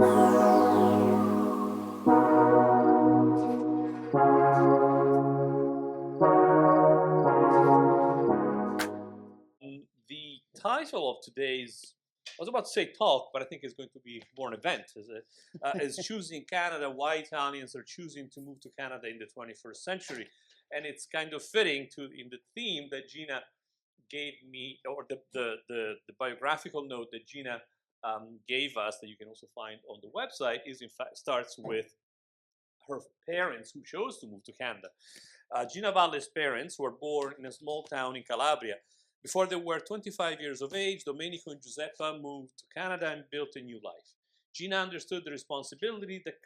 The title of today's, I was about to say talk, but I think it's going to be more an event, is Choosing Canada, Why Italians Are Choosing to Move to Canada in the 21st Century. And it's kind of fitting in the theme that Gina gave me, or the biographical note that Gina gave us, that you can also find on the website, is in fact starts with her parents who chose to move to Canada. Gina Valle's parents were born in a small town in Calabria. Before they were 25 years of age, Domenico and Giuseppa moved to Canada and built a new life. Gina understood the responsibility that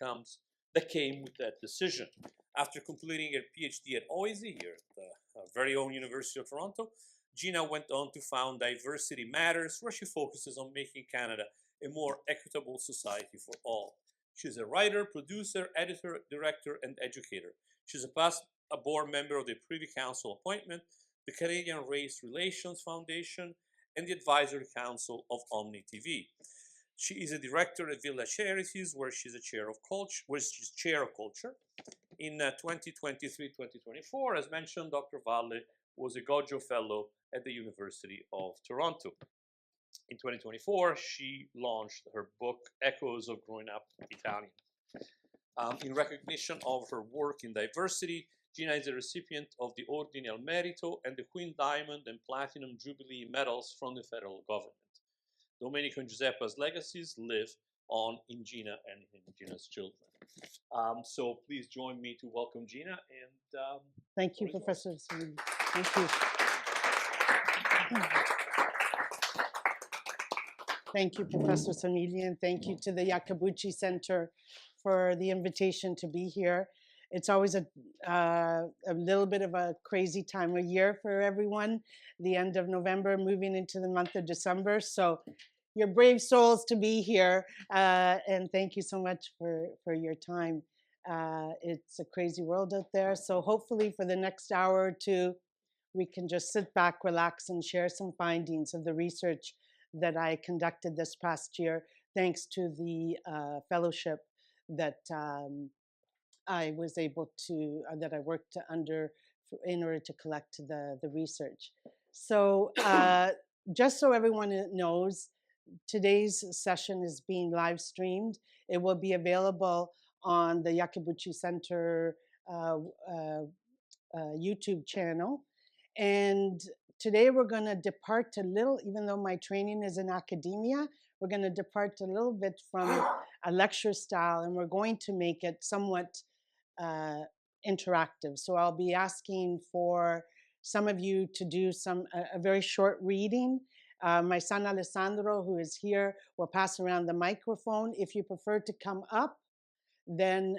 came with that decision. After completing her PhD at OISE, here at the very own University of Toronto, Gina went on to found Diversity Matters, where she focuses on making Canada a more equitable society for all. She's a writer, producer, editor, director, and educator. She's a board member of the Privy Council appointment, the Canadian Race Relations Foundation, and the Advisory Council of OMNI-TV. She is a director at Villa Charities, where she's chair of culture. In 2023-2024, as mentioned, Dr. Valle was a Goggia Fellow at the University of Toronto. In 2024, she launched her book, Echoes of Growing Up Italian. In recognition of her work in diversity, Gina is a recipient of the Ordine al Merito and the Queen Diamond and Platinum Jubilee medals from the federal government. Domenico and Giuseppa's legacies live on in Gina and in Gina's children. So please join me to welcome Gina. And thank you, Professor. Thank you. Thank you, Professor Sonili, and thank you to the Iacobucci Center for the invitation to be here. It's always a little bit of a crazy time of year for everyone, the end of November, moving into the month of December. So you're brave souls to be here, and thank you so much for your time. It's a crazy world out there, so hopefully for the next hour or two, we can just sit back, relax, and share some findings of the research that I conducted this past year, thanks to the fellowship that I was able to, that I worked under in order to collect the research. So just so everyone knows, today's session is being live streamed. It will be available on the Iacobucci Center YouTube channel. And today we're going to depart a little, even though my training is in academia, we're going to depart a little bit from a lecture style, and we're going to make it somewhat interactive. So I'll be asking for some of you to do a very short reading. My son Alessandro, who is here, will pass around the microphone. If you prefer to come up, then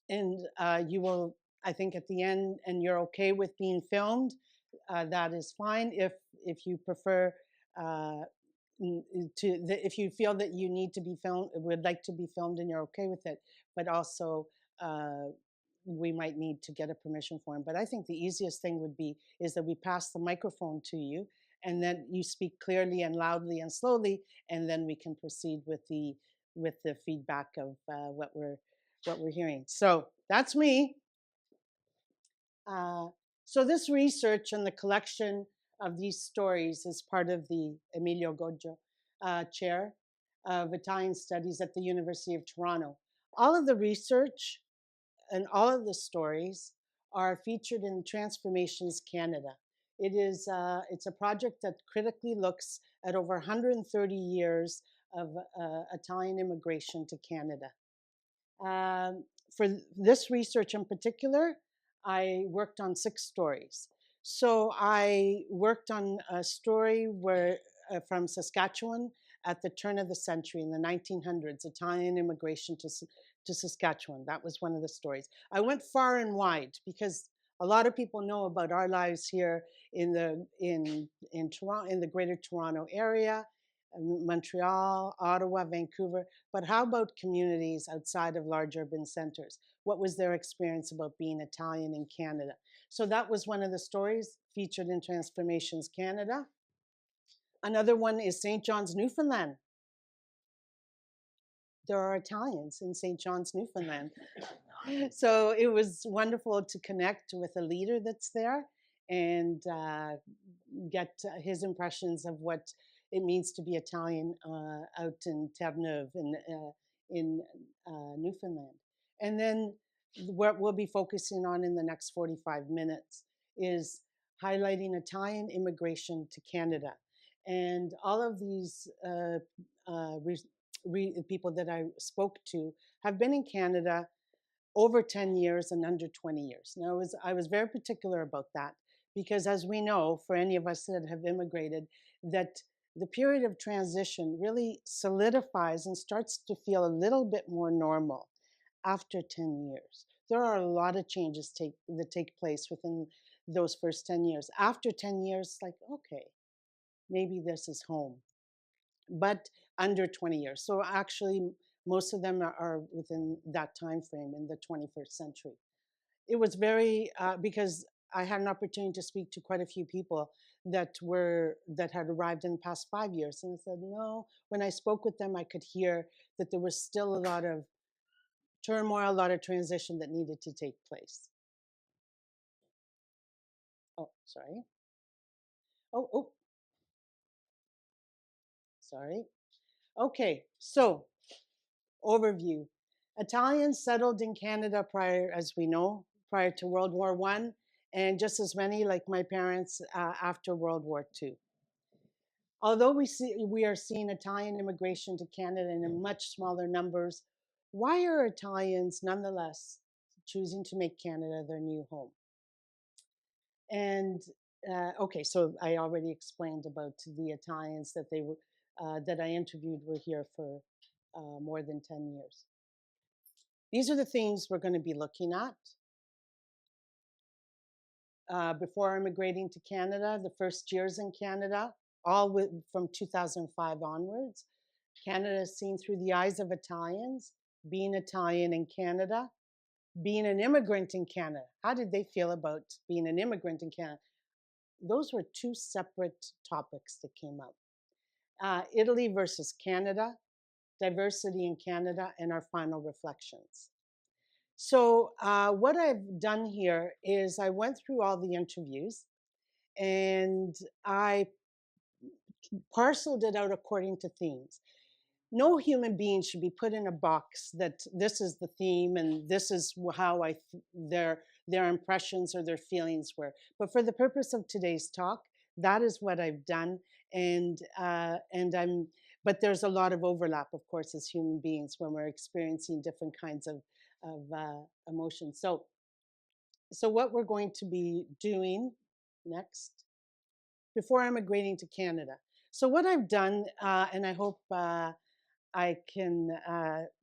you will, I think at the end, and you're okay with being filmed, that is fine. If you prefer if you feel that you need to be filmed, would like to be filmed, and you're okay with it, but also we might need to get a permission form. But I think the easiest thing is that we pass the microphone to you, and then you speak clearly and loudly and slowly, and then we can proceed with the feedback of what we're hearing. So that's me. So this research and the collection of these stories is part of the Emilio Goggio Chair of Italian Studies at the University of Toronto. All of the research and all of the stories are featured in Transformations Canada. It's a project that critically looks at over 130 years of Italian immigration to Canada. For this research in particular, I worked on 6 stories. So I worked on a story from Saskatchewan at the turn of the century in the 1900s, Italian immigration to Saskatchewan. That was one of the stories. I went far and wide because a lot of people know about our lives here in Toronto, in the Greater Toronto area, Montreal, Ottawa, Vancouver. But how about communities outside of large urban centers? What was their experience about being Italian in Canada? So that was one of the stories featured in Transformations Canada. Another one is St. John's, Newfoundland. there are Italians in St. John's, Newfoundland. So it was wonderful to connect with a leader that's there and get his impressions of what it means to be Italian out in Terre-Neuve in Newfoundland. And then what we'll be focusing on in the next 45 minutes is highlighting Italian immigration to Canada. And all of these people that I spoke to have been in Canada over 10 years and under 20 years. Now, I was very particular about that because, as we know, for any of us that have immigrated, that the period of transition really solidifies and starts to feel a little bit more normal after 10 years. There are a lot of changes that take place within those first 10 years. After 10 years, it's like, okay, maybe this is home. But under 20 years. So actually, most of them are within that time frame in the 21st century. It was very, because I had an opportunity to speak to quite a few people that had arrived in the past 5 years. And I said, no, when I spoke with them, I could hear that there was still a lot of turmoil, a lot of transition that needed to take place. Oh, sorry. Oh, sorry. Okay, so overview. Italians settled in Canada as we know, prior to World War I, and just as many, like my parents, after World War II. Although we are seeing Italian immigration to Canada in much smaller numbers, why are Italians nonetheless choosing to make Canada their new home? And okay, so I already explained about the Italians that that I interviewed were here for more than 10 years. These are the things we're going to be looking at. Before immigrating to Canada, the first years in Canada, from 2005 onwards, Canada is seen through the eyes of Italians, being Italian in Canada, being an immigrant in Canada. How did they feel about being an immigrant in Canada? Those were two separate topics that came up. Italy versus Canada, diversity in Canada, and our final reflections. So what I've done here is I went through all the interviews and I parceled it out according to themes. No human being should be put in a box that this is the theme and this is how their impressions or their feelings were. But for the purpose of today's talk, that is what I've done, but there's a lot of overlap, of course, as human beings when we're experiencing different kinds of emotions. So what we're going to be doing next, before immigrating to Canada. So what I've done, and I hope I can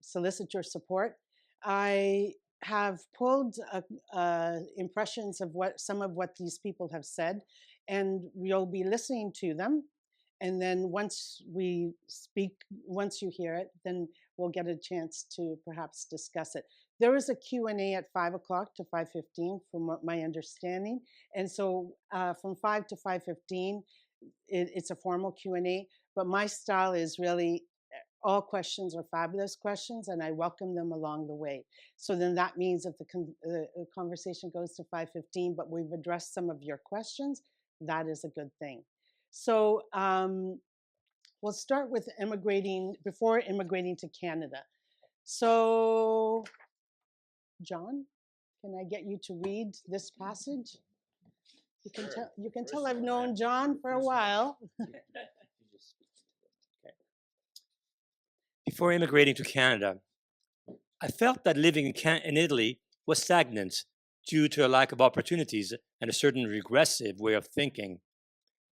solicit your support, I have pulled impressions of some of what these people have said, and you'll be listening to them. And then once you hear it, then we'll get a chance to perhaps discuss it. There is a Q&A at 5 o'clock to 5:15 from my understanding. And so from 5 to 5:15, it's a formal Q&A, but my style is really all questions are fabulous questions, and I welcome them along the way. So then that means if the conversation goes to 5:15, but we've addressed some of your questions, that is a good thing. So we'll start with before immigrating to Canada. So, John, can I get you to read this passage? You can tell I've known John for a while. Before immigrating to Canada, I felt that living in Italy was stagnant due to a lack of opportunities and a certain regressive way of thinking.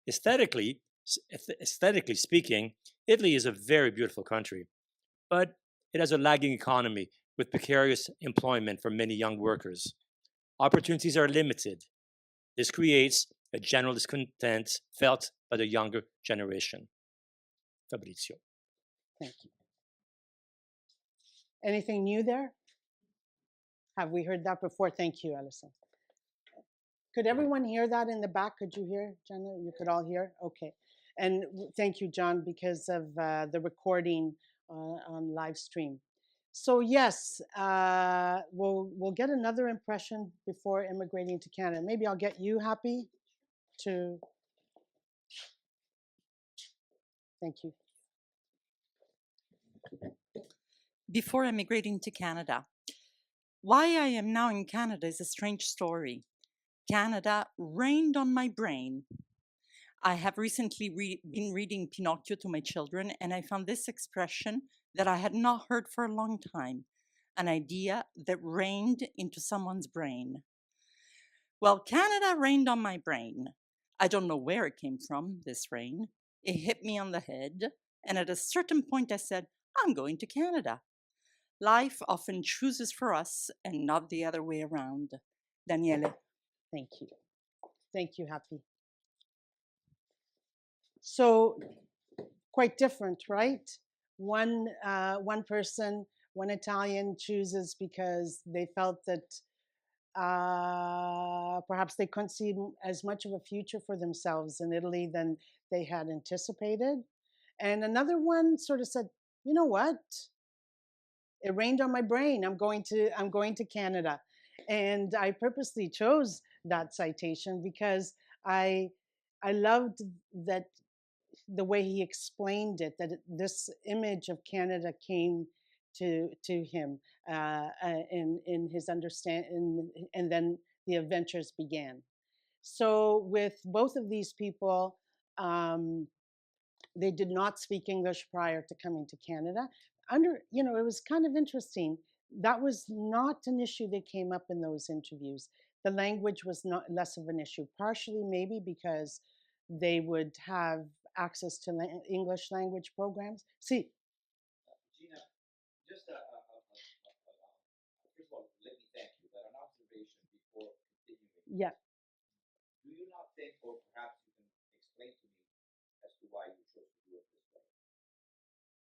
Aesthetically speaking, Italy is a very beautiful country, but it has a lagging economy with precarious employment for many young workers. Opportunities are limited. This creates a general discontent felt by the younger generation. Fabrizio. Thank you. Anything new there? Have we heard that before? Thank you, Alison. Could everyone hear that in the back? Could you hear, Jenna? You could all hear? Okay. And thank you, John, because of the recording on live stream. So yes, we'll get another impression before immigrating to Canada. Maybe I'll get you, Happy, to. Thank you. Before emigrating to Canada, why I am now in Canada is a strange story. Canada rained on my brain. I have recently been reading Pinocchio to my children, and I found this expression that I had not heard for a long time, an idea that rained into someone's brain. Well, Canada rained on my brain. I don't know where it came from, this rain. It hit me on the head, and at a certain point I said, I'm going to Canada. Life often chooses for us and not the other way around. Daniele. Thank you. Thank you, Happy. So quite different, right? One person, one Italian chooses because they felt that perhaps they couldn't see as much of a future for themselves in Italy than they had anticipated. And another one sort of said, you know what? It rained on my brain. I'm going to Canada. And I purposely chose that citation because I loved that the way he explained it, that this image of Canada came to him in his understanding, and then the adventures began. So with both of these people, they did not speak English prior to coming to Canada. It was kind of interesting. That was not an issue that came up in those interviews. The language was not less of an issue, partially maybe because they would have access to English language programs. See, Gina, just first of all, let me thank you. But an observation before continuing. Yeah. Do you not think, or perhaps you can explain to me as to why you chose to do it this way?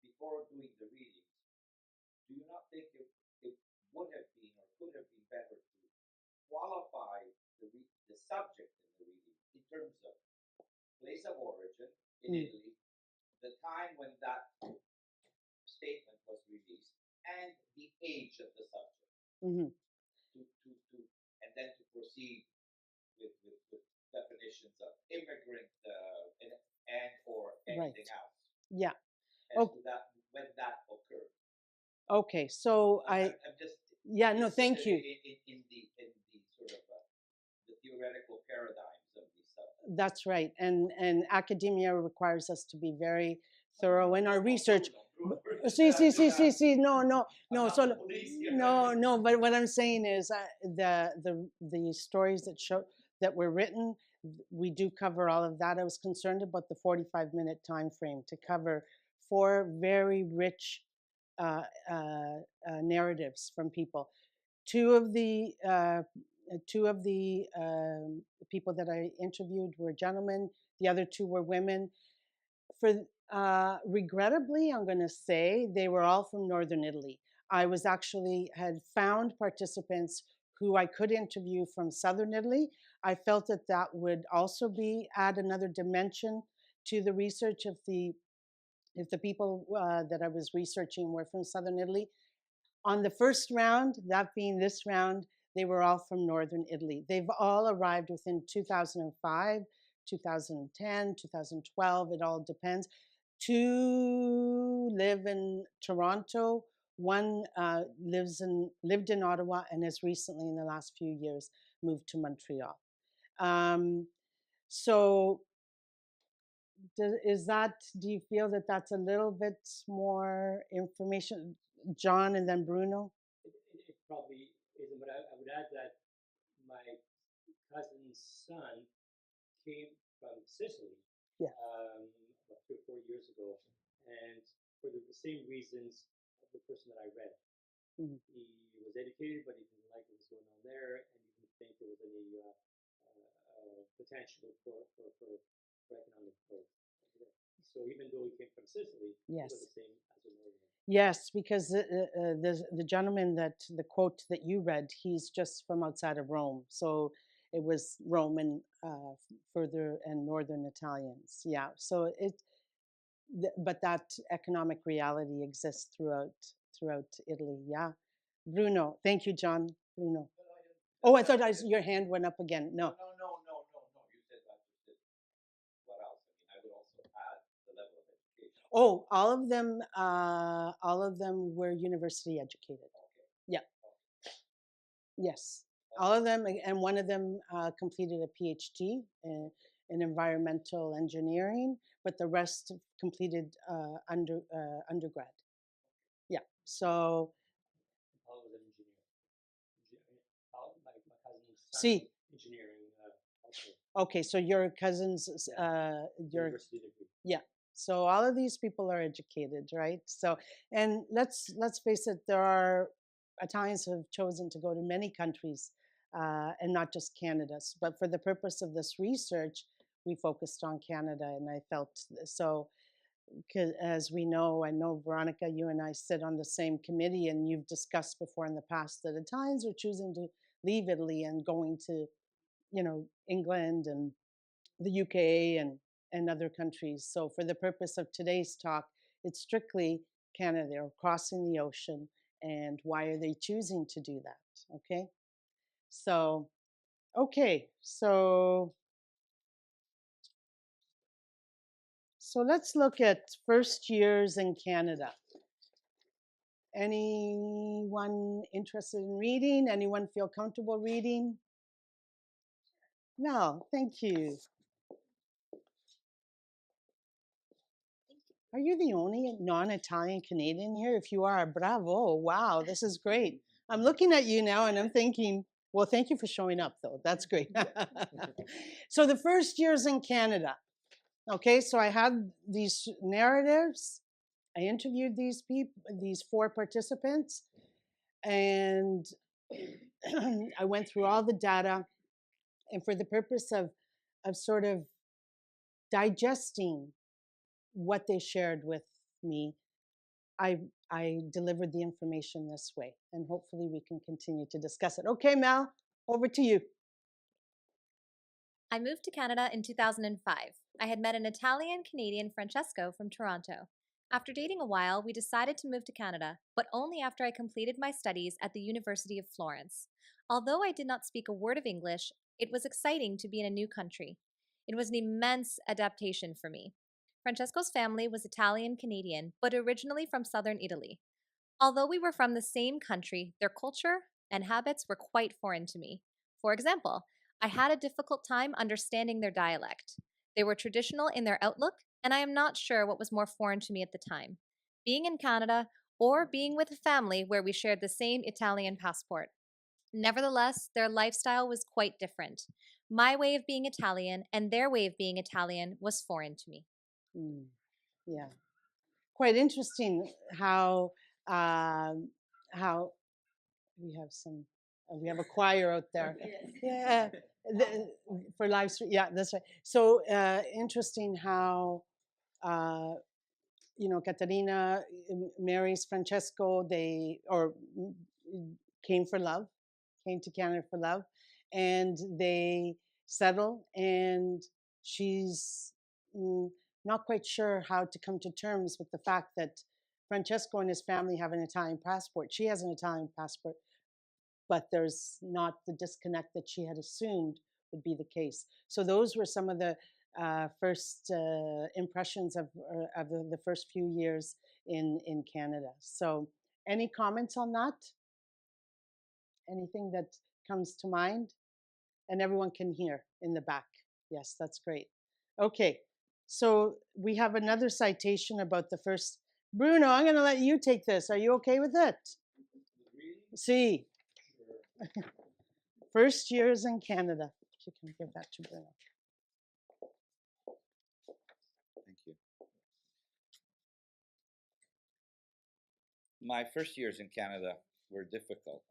Before doing the readings, do you not think it would have been or could have been better to qualify the subject in the reading in terms of place of origin in Italy, the time when that statement was released, and the age of the subject, and then to proceed with definitions of immigrant and or anything else. Yeah. As to that, when that occurred. Okay, so I'm just thank you. In the sort of the theoretical paradigms of these subjects. That's right, and academia requires us to be very thorough in our research. No. So no. But what I'm saying is the stories that were written, we do cover all of that. I was concerned about the 45-minute time frame to cover 4 very rich narratives from people. Two of the people that I interviewed were gentlemen. The other 2 were women. Regrettably, I'm going to say they were all from northern Italy. I had found participants who I could interview from southern Italy. I felt that would also add another dimension to the research if the people that I was researching were from southern Italy. On the first round, that being this round, they were all from northern Italy. They've all arrived within 2005, 2010, 2012, it all depends. 2 live in Toronto. 1 lived in Ottawa and has recently, in the last few years, moved to Montreal. So do you feel that that's a little bit more information? John and then Bruno? It probably isn't, but I would add that my cousin's son came from Sicily about 3 or 4 years ago, and for the same reasons of the person that I read. He was educated, but he didn't like what was going on there, and he didn't think there was any potential for economic growth. So even though he came from Sicily, it was the same as a Northern. Yes, because the gentleman the quote that you read, he's just from outside of Rome. So it was Roman further and Northern Italians. Yeah. So but that economic reality exists throughout Italy. Yeah, Bruno. Thank you, John. Bruno. Oh, I thought your hand went up again. No. No. You said that. You said what else? I mean, I would also add the level of education. Oh, all of them were university educated. Okay. Yeah. Yes, all of them, and one of them completed a PhD in environmental engineering, but the rest completed undergrad. Yeah. So Paul was an engineer. Paul, my cousin's son, see. engineering. Also Okay, so your cousins, your university degree. yeah. So all of these people are educated, right? So, and let's face it, there are Italians who have chosen to go to many countries, and not just Canada's. But for the purpose of this research, we focused on Canada, and I felt so. As we know, I know Veronica, you and I sit on the same committee, and you've discussed before in the past that Italians are choosing to leave Italy and going to, England and the UK and other countries. So for the purpose of today's talk, it's strictly Canada. They're crossing the ocean, and why are they choosing to do that? Okay. So let's look at first years in Canada. Anyone interested in reading? Anyone feel comfortable reading? No, thank you. Are you the only non-Italian Canadian here? If you are, bravo. Wow, this is great. I'm looking at you now and I'm thinking, well, thank you for showing up, though. That's great. So the first years in Canada. Okay, so I had these narratives. I interviewed these people, these 4 participants, and I went through all the data. And for the purpose of sort of digesting what they shared with me, I delivered the information this way, and hopefully we can continue to discuss it. Okay, Mel, over to you. I moved to Canada in 2005. I had met an Italian-Canadian Francesco from Toronto. After dating a while, we decided to move to Canada, but only after I completed my studies at the University of Florence. Although I did not speak a word of English, it was exciting to be in a new country. It was an immense adaptation for me. Francesco's family was Italian-Canadian, but originally from southern Italy. Although we were from the same country, their culture and habits were quite foreign to me. For example, I had a difficult time understanding their dialect. They were traditional in their outlook, and I am not sure what was more foreign to me at the time, being in Canada or being with a family where we shared the same Italian passport. Nevertheless, their lifestyle was quite different. My way of being Italian and their way of being Italian was foreign to me. Yeah, quite interesting how we have a choir out there. Yeah, for live stream. Yeah, that's right. So interesting how Caterina marries Francesco. They came to Canada for love, and they settle, and she's not quite sure how to come to terms with the fact that Francesco and his family have an Italian passport. She has an Italian passport, but there's not the disconnect that she had assumed would be the case. So those were some of the first impressions of the first few years in Canada. So any comments on that? Anything that comes to mind? And everyone can hear in the back. Yes, that's great. Okay, so we have another citation about the first. Bruno, I'm going to let you take this. Are you okay with it? See. First years in Canada. You can give that to Bruno. Thank you. My first years in Canada were difficult.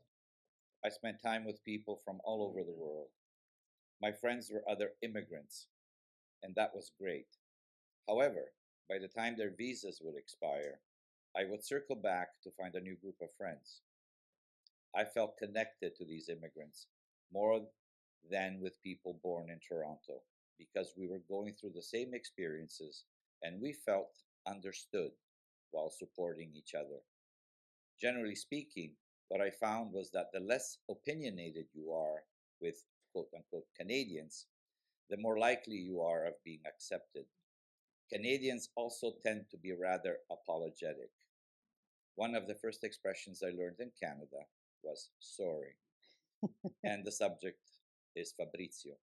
I spent time with people from all over the world. My friends were other immigrants, and that was great. However, by the time their visas would expire, I would circle back to find a new group of friends. I felt connected to these immigrants more than with people born in Toronto, because we were going through the same experiences and we felt understood while supporting each other. Generally speaking, what I found was that the less opinionated you are with quote-unquote Canadians, the more likely you are of being accepted. Canadians also tend to be rather apologetic. One of the first expressions I learned in Canada was sorry. And the subject is Fabrizio.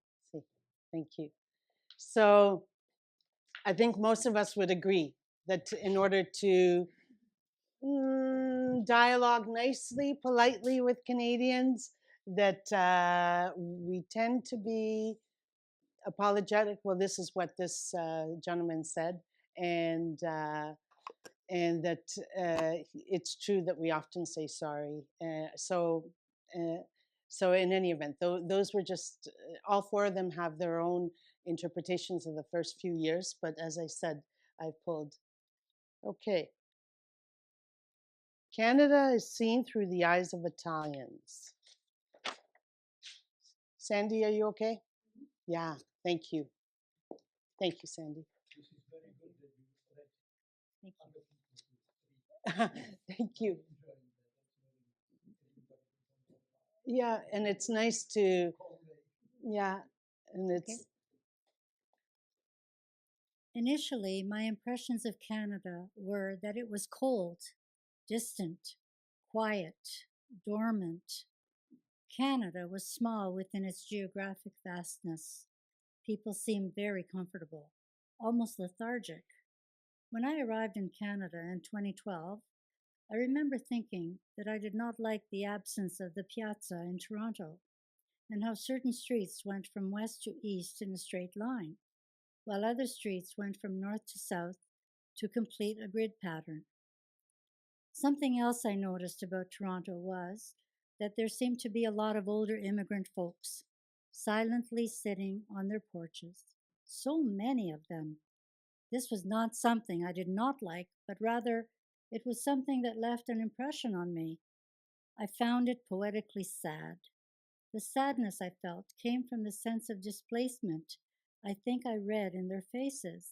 Thank you. So I think most of us would agree that in order to dialogue nicely, politely with Canadians, that we tend to be apologetic. Well, this is what this gentleman said, and that it's true that we often say sorry. So in any event, those were just all four of them have their own interpretations of the first few years. But as I said, I pulled. Okay. Canada is seen through the eyes of Italians. Sandy, are you okay? Yeah, thank you. Thank you, Sandy. Thank you. Yeah, and it's nice to, yeah, and it's. Initially, my impressions of Canada were that it was cold, distant, quiet, dormant. Canada was small within its geographic vastness. People seemed very comfortable, almost lethargic. When I arrived in Canada in 2012, I remember thinking that I did not like the absence of the piazza in Toronto, and how certain streets went from west to east in a straight line, while other streets went from north to south to complete a grid pattern. Something else I noticed about Toronto was that there seemed to be a lot of older immigrant folks, silently sitting on their porches. So many of them. This was not something I did not like, but rather it was something that left an impression on me. I found it poetically sad. The sadness I felt came from the sense of displacement I think I read in their faces.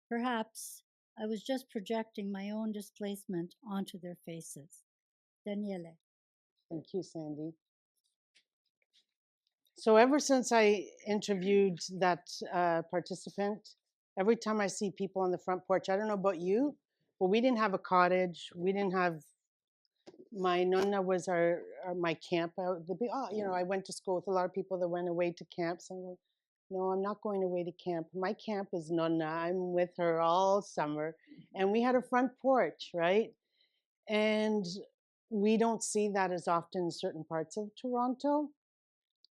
Perhaps I was just projecting my own displacement onto their faces. Daniele. Thank you, Sandy. So ever since I interviewed that participant, every time I see people on the front porch, I don't know about you, but we didn't have a cottage. We didn't have, my nonna was my camp. I went to school with a lot of people that went away to camps. And no, I'm not going away to camp. My camp is nonna. I'm with her all summer. And we had a front porch, right? And we don't see that as often in certain parts of Toronto.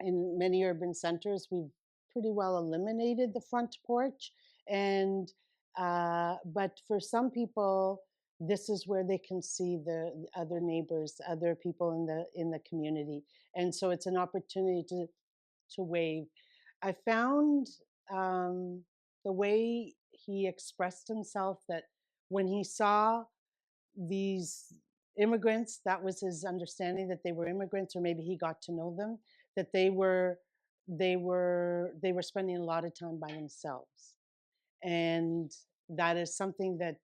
In many urban centers, we've pretty well eliminated the front porch. And but for some people, this is where they can see the other neighbors, other people in the community, and so it's an opportunity to wave. I found the way he expressed himself, that when he saw these immigrants, that was his understanding, that they were immigrants, or maybe he got to know them, that they were spending a lot of time by themselves. And that is something that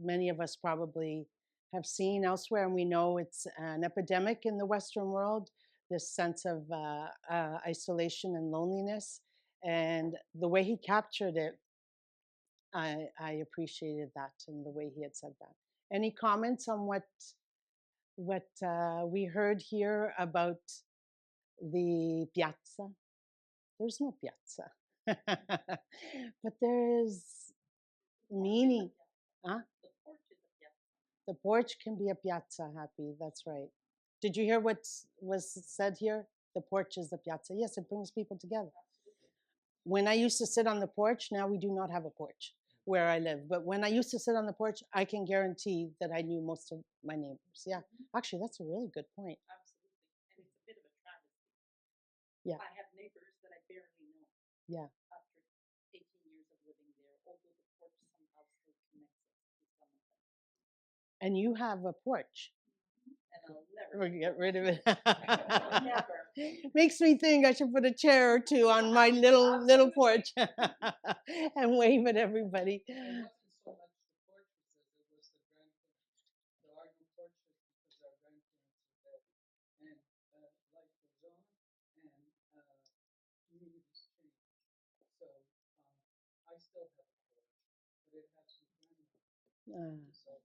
many of us probably have seen elsewhere, and we know it's an epidemic in the Western world, this sense of isolation and loneliness. And the way he captured it, I appreciated that, and the way he had said that. Any comments on what we heard here about the piazza? There's no piazza, but there is meaning. Huh? The porch can be a piazza, Happy. That's right. Did you hear what was said here? The porch is the piazza. Yes, it brings people together. When I used to sit on the porch, now we do not have a porch where I live. But when I used to sit on the porch, I can guarantee that I knew most of my neighbors. Yeah, actually, that's a really good point. Absolutely. And it's a bit of a travesty. Yeah. I have neighbors that I barely know. Yeah. After 18 years of living there, although the porch somehow still connects us to some of them. And you have a porch. And I'll never Get rid of it. Never. Makes me think I should put a chair or two on my little porch and wave at everybody. It wasn't so much the porch, and life goes on, and communities change. So I still have a porch, but it has some grandma. So it's not a concept.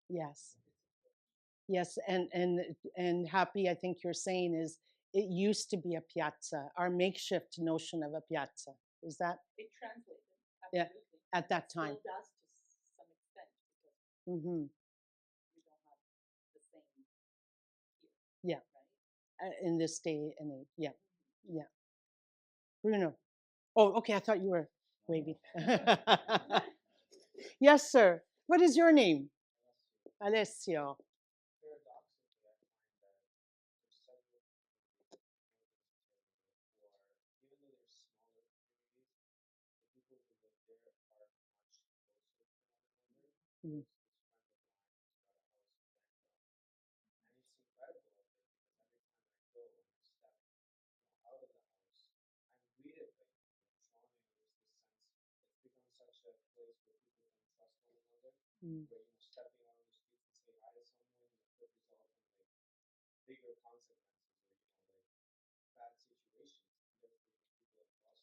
Yes. It's a porch. Yes, and happy, I think you're saying is it used to be a piazza, our makeshift notion of a piazza. Is that It translated, Yeah, absolutely. at that Still time? does to some extent because Mm-hmm. we don't have the same here, Yeah, right? in this day and age. Yeah, yeah. Bruno. Oh, okay. I thought you were waving. Yes, sir. What is your name? Alessio. Paradoxically, I find that there's several even though they're smaller communities, the people who live there are much closer to one another. Mm. This friend of mine has got a house in Bangkok, and it's incredible because every time I go and I step out of the house, I'm greeted by people. In Toronto, there's this sense it's become such a place where people can trust one another. Mm. Where stepping out on the streets and say hi to someone could result in bigger consequences or like bad situations. Therefore, people have lost this sense of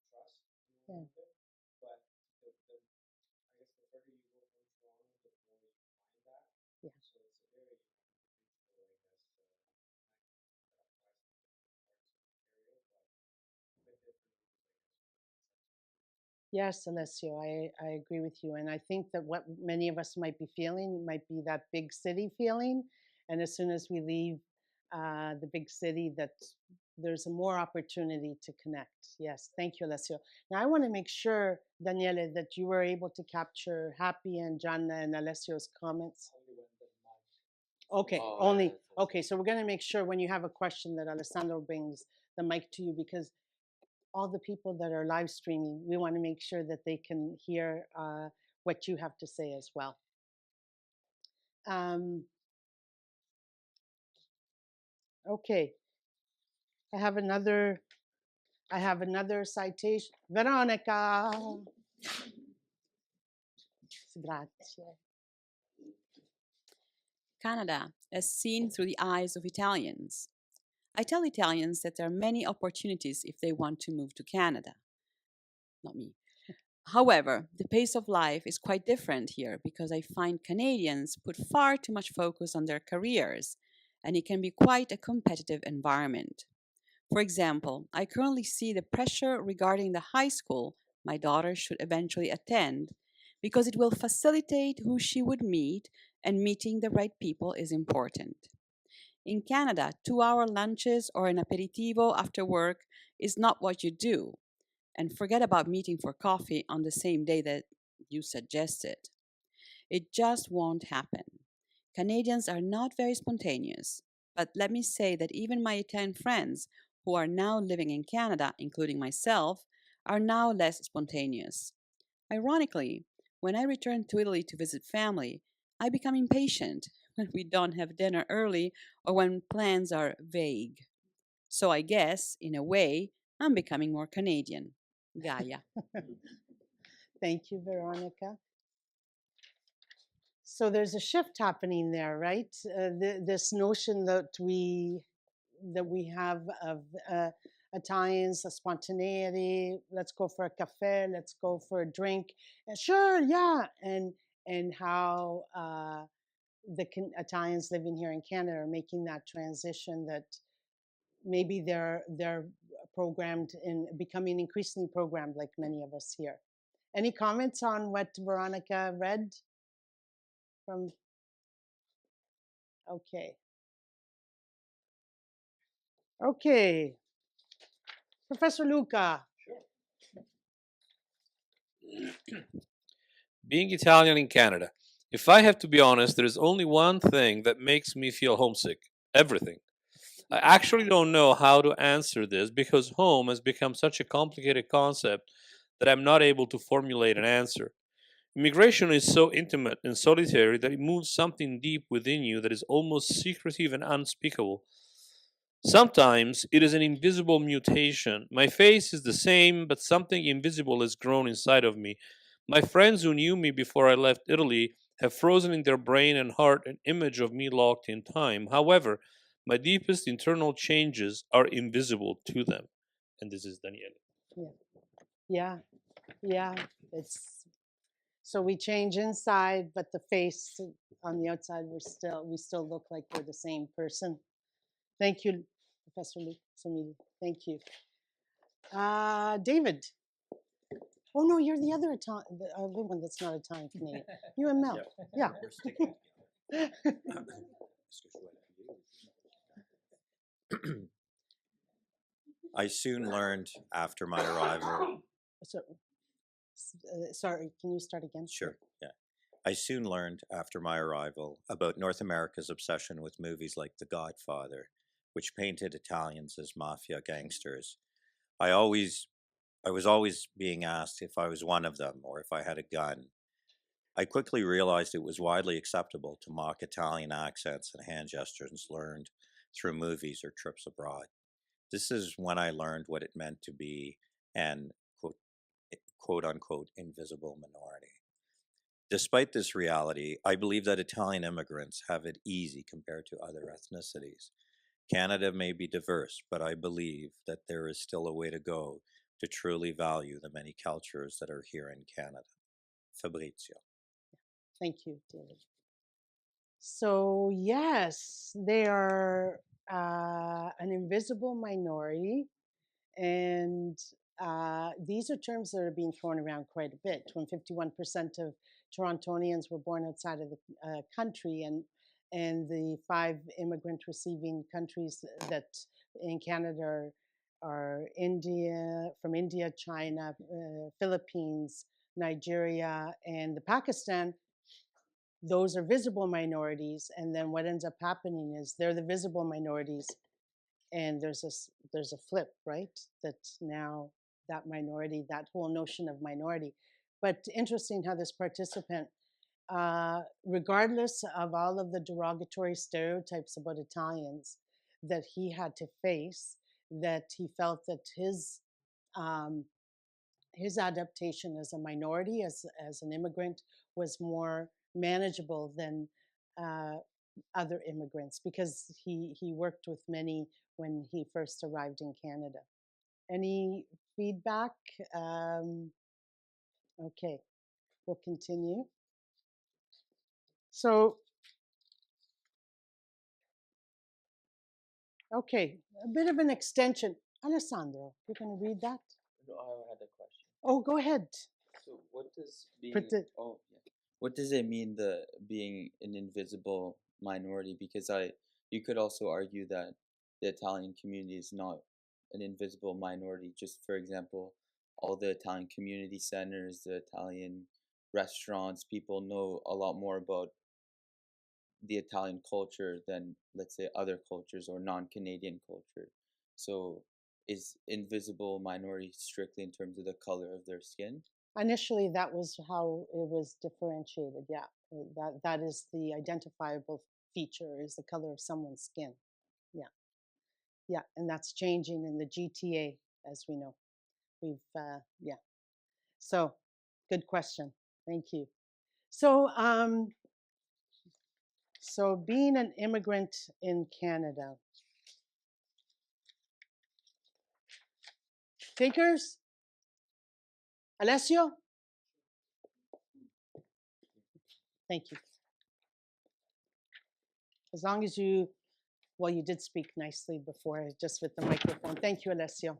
trust in one another. But I guess the further you go from Toronto, the more you find that. Yeah. So it's a very individual, I guess, that applies to different parts of Ontario, but a bit different rules, I guess. Yes, Alessio, I agree with you. And I think that what many of us might be feeling might be that big city feeling. And as soon as we leave the big city, that there's more opportunity to connect. Yes, thank you, Alessio. Now, I want to make sure, Daniele, that you were able to capture Happy and Gianna and Alessio's comments. Okay, only. Okay, so we're going to make sure when you have a question that Alessandro brings the mic to you, because all the people that are live streaming, we want to make sure that they can hear what you have to say as well. Okay, I have another citation. Veronica. Grazie. Canada as seen through the eyes of Italians. I tell Italians that there are many opportunities if they want to move to Canada. Not me. However, the pace of life is quite different here because I find Canadians put far too much focus on their careers, and it can be quite a competitive environment. For example, I currently see the pressure regarding the high school my daughter should eventually attend because it will facilitate who she would meet, and meeting the right people is important. In Canada, 2-hour lunches or an aperitivo after work is not what you do. And forget about meeting for coffee on the same day that you suggested. It just won't happen. Canadians are not very spontaneous, but let me say that even my Italian friends who are now living in Canada, including myself, are now less spontaneous. Ironically, when I return to Italy to visit family, I become impatient when we don't have dinner early or when plans are vague. So I guess, in a way, I'm becoming more Canadian. Gaia. Thank you, Veronica. So there's a shift happening there, right? This notion that we have of Italians, a spontaneity. Let's go for a cafe. Let's go for a drink. Sure, yeah, and how the Italians living here in Canada are making that transition. That maybe they're programmed in becoming increasingly programmed, like many of us here. Any comments on what Veronica read from? Okay. Okay. Professor Luca. Being Italian in Canada. If I have to be honest, there is only one thing that makes me feel homesick. Everything. I actually don't know how to answer this because home has become such a complicated concept that I'm not able to formulate an answer. Immigration is so intimate and solitary that it moves something deep within you that is almost secretive and unspeakable. Sometimes it is an invisible mutation. My face is the same, but something invisible has grown inside of me. My friends who knew me before I left Italy have frozen in their brain and heart an image of me locked in time. However, my deepest internal changes are invisible to them. And this is Daniele. Yeah, yeah. It's so we change inside, but the face on the outside, we still look like we're the same person. Thank you, Professor Samili. Thank you, David. Oh no, you're the other one that's not Italian Canadian. You and Mel. Yeah. I soon learned after my arrival. Sorry, can you start again? Sure, yeah. I soon learned after my arrival about North America's obsession with movies like The Godfather, which painted Italians as mafia gangsters. I was always being asked if I was one of them or if I had a gun. I quickly realized it was widely acceptable to mock Italian accents and hand gestures learned through movies or trips abroad. This is when I learned what it meant to be an quote unquote invisible minority. Despite this reality, I believe that Italian immigrants have it easy compared to other ethnicities. Canada may be diverse, but I believe that there is still a way to go to truly value the many cultures that are here in Canada. Fabrizio. Thank you, David. So yes, they are an invisible minority, and these are terms that are being thrown around quite a bit. When 51% of Torontonians were born outside of the country, and the 5 immigrant receiving countries that in Canada are from India, China, Philippines, Nigeria, and the Pakistan. Those are visible minorities, and then what ends up happening is they're the visible minorities, and there's a flip, right? That now that minority, that whole notion of minority. But interesting how this participant, regardless of all of the derogatory stereotypes about Italians that he had to face, that he felt that his adaptation as a minority, as an immigrant, was more manageable than other immigrants, because he worked with many when he first arrived in Canada. Any feedback? Okay, we'll continue. So, okay, a bit of an extension. Alessandro, you're going to read that? No, I had a question. Oh, go ahead. So, what does being what does it mean, the being an invisible minority? Because you could also argue that the Italian community is not an invisible minority. Just for example, all the Italian community centers, the Italian restaurants, people know a lot more about the Italian culture than, let's say, other cultures or non-Canadian culture. So is invisible minority strictly in terms of the color of their skin? Initially, that was how it was differentiated. Yeah, that is the identifiable feature, is the color of someone's skin. Yeah, yeah, and that's changing in the GTA, as we know. Yeah. So, good question. Thank you. So, so being an immigrant in Canada. Takers? Alessio? Thank you. As long as you did speak nicely before, just with the microphone. Thank you, Alessio.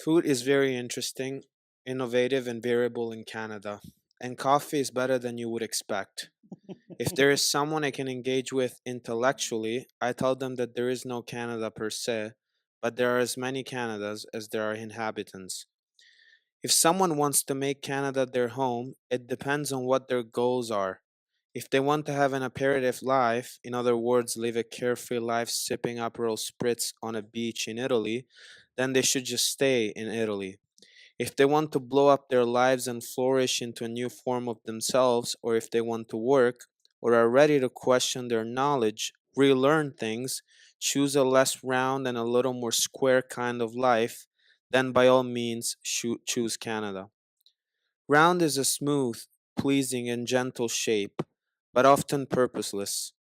Food is very interesting, innovative, and variable in Canada. And coffee is better than you would expect. If there is someone I can engage with intellectually, I tell them that there is no Canada per se, but there are as many Canadas as there are inhabitants. If someone wants to make Canada their home, it depends on what their goals are. If they want to have an aperitif life, in other words, live a carefree life sipping Aperol Spritz on a beach in Italy, then they should just stay in Italy. If they want to blow up their lives and flourish into a new form of themselves, or if they want to work, or are ready to question their knowledge, relearn things, choose a less round and a little more square kind of life, then by all means choose Canada. Round is a smooth, pleasing and gentle shape, but often purposeless.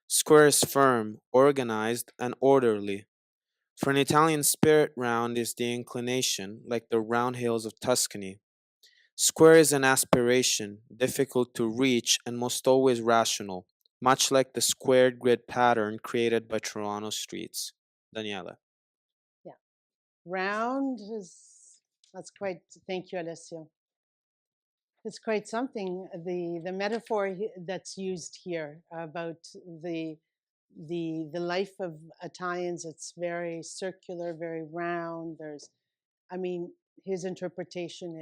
Square is firm, organized, and orderly. For an Italian spirit, round is the inclination, like the round hills of Tuscany. Square is an aspiration, difficult to reach and most always rational, much like the squared grid pattern created by Toronto streets. Daniela. Yeah. Round is, that's quite, thank you, Alessio. It's quite something. The metaphor that's used here about the life of Italians, it's very circular, very round. There's, I mean, his interpretation,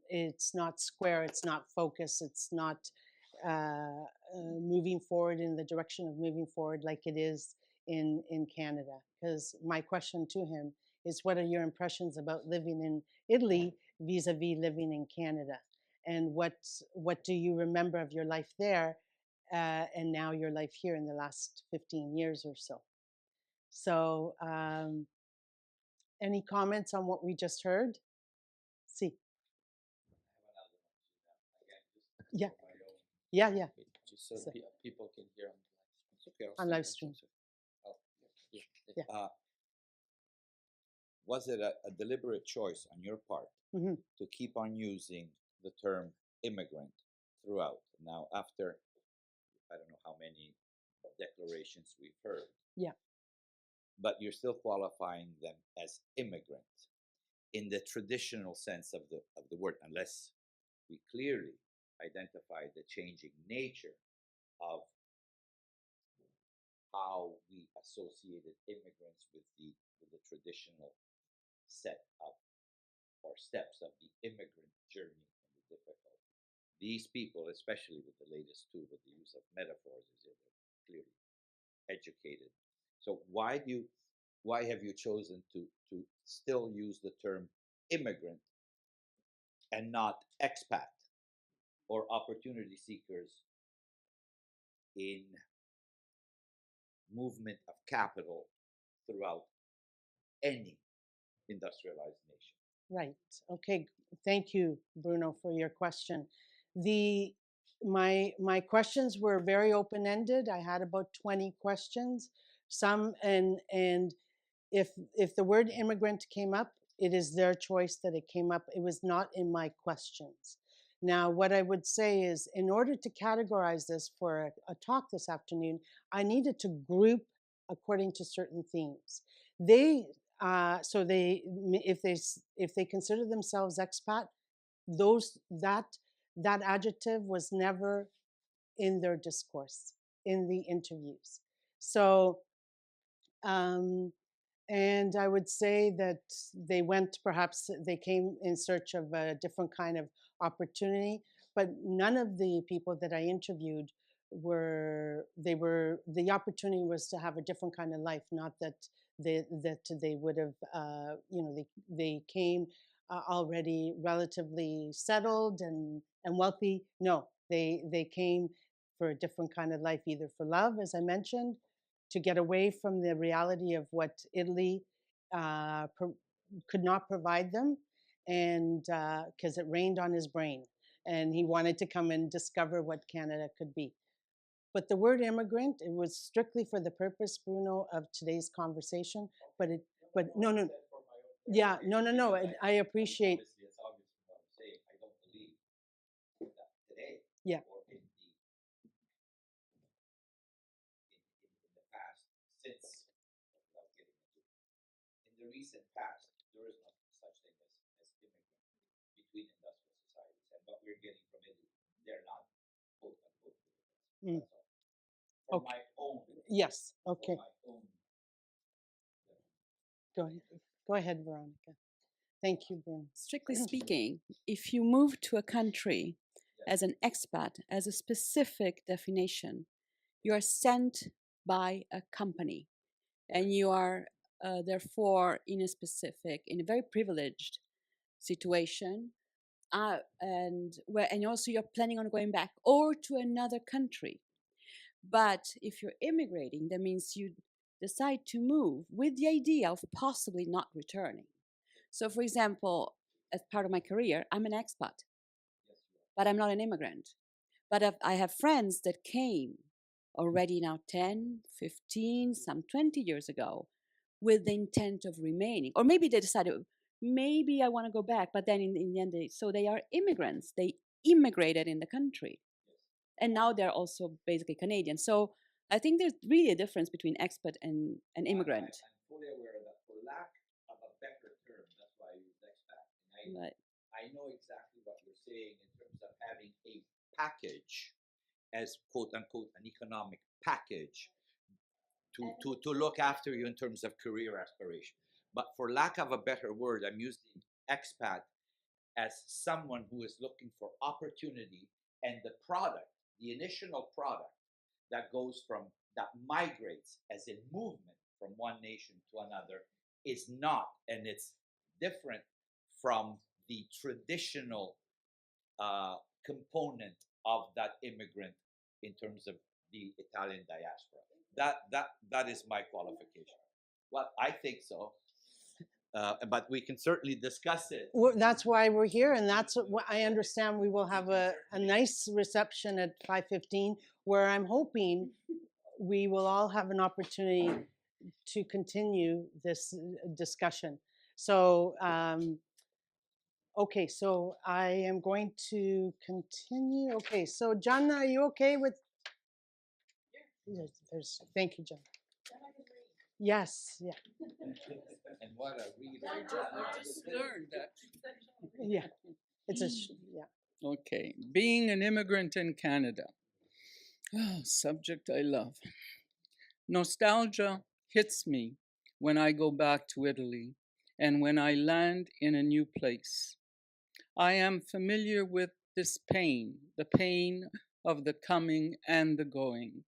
it's not square, it's not focus, it's not moving forward in the direction of moving forward like it is in Canada. Because my question to him is, what are your impressions about living in Italy vis-a-vis living in Canada? And what do you remember of your life there and now your life here in the last 15 years or so? So any comments on what we just heard? See. Yeah. Yeah, yeah. Just so people can hear on live stream. Yeah. Was it a deliberate choice on your part to keep on using the term immigrant throughout? Now, after I don't know how many declarations we've heard. Yeah. But you're still qualifying them as immigrants in the traditional sense of the word, unless we clearly identify the changing nature of how we associated immigrants with the traditional set of or steps of the immigrant journey and the difficulty. These people, especially with the latest two, with the use of metaphors, is they're clearly educated. So why have you chosen to still use the term immigrant and not expat or opportunity seekers in movement of capital throughout any industrialized nation? Right. Okay. Thank you, Bruno, for your question. My questions were very open-ended. I had about 20 questions. Some and if the word immigrant came up, it is their choice that it came up. It was not in my questions. Now, what I would say is, in order to categorize this for a talk this afternoon, I needed to group according to certain themes. So if they consider themselves expat, that adjective was never in their discourse in the interviews. So and I would say that they came in search of a different kind of opportunity, but none of the people that I interviewed the opportunity was to have a different kind of life, not that they would have, they came already relatively settled and wealthy. No, they came for a different kind of life, either for love, as I mentioned, to get away from the reality of what Italy could not provide them, and because it rained on his brain, and he wanted to come and discover what Canada could be. But the word immigrant, it was strictly for the purpose, Bruno, of today's conversation. But no. Yeah, no. I appreciate. It's obvious what I'm saying. I don't believe that today. Yeah. Or in the past, since without getting into in the recent past, there is no such thing as immigrant between industrial societies, and what we're getting from Italy, they're not quote unquote immigrants. For Okay. my own. Yes. Okay. For my own. Go ahead, Veronica. Thank you, Bruno. Strictly speaking, if you move to a country as an expat, as a specific definition, you are sent by a company, and you are therefore in a very privileged situation, and also you're planning on going back or to another country. But if you're immigrating, that means you decide to move with the idea of possibly not returning. So, for example, as part of my career, I'm an expat. but I'm not an immigrant. But I have friends that came already now 10, 15, some 20 years ago with the intent of remaining. Or maybe they decided, maybe I want to go back, but then in the end, so they are immigrants. They immigrated in the country. And now they're also basically Canadian. So I think there's really a difference between expat and immigrant. I'm fully aware that for lack of a better term, that's why I use expat. Right. I know exactly what you're saying in terms of having a package as quote unquote an economic package to look after you in terms of career aspiration. But for lack of a better word, I'm using expat as someone who is looking for opportunity, and the product, the initial product that goes from, that migrates as in movement from one nation to another is not, and it's different from the traditional component of that immigrant in terms of the Italian diaspora. That is my qualification. Well, I think so. But we can certainly discuss it. That's why we're here, and that's what I understand. We will have a nice reception at 5:15, where I'm hoping we will all have an opportunity to continue this discussion. So, okay, so I am going to continue. Okay, so Gianna, are you okay with? Thank you, John. Yes, yeah. And what a reader. I just learned that. Yeah, it's a, yeah. Okay, being an immigrant in Canada. Oh, subject I love. Nostalgia hits me when I go back to Italy and when I land in a new place. I am familiar with this pain, the pain of the coming and the going.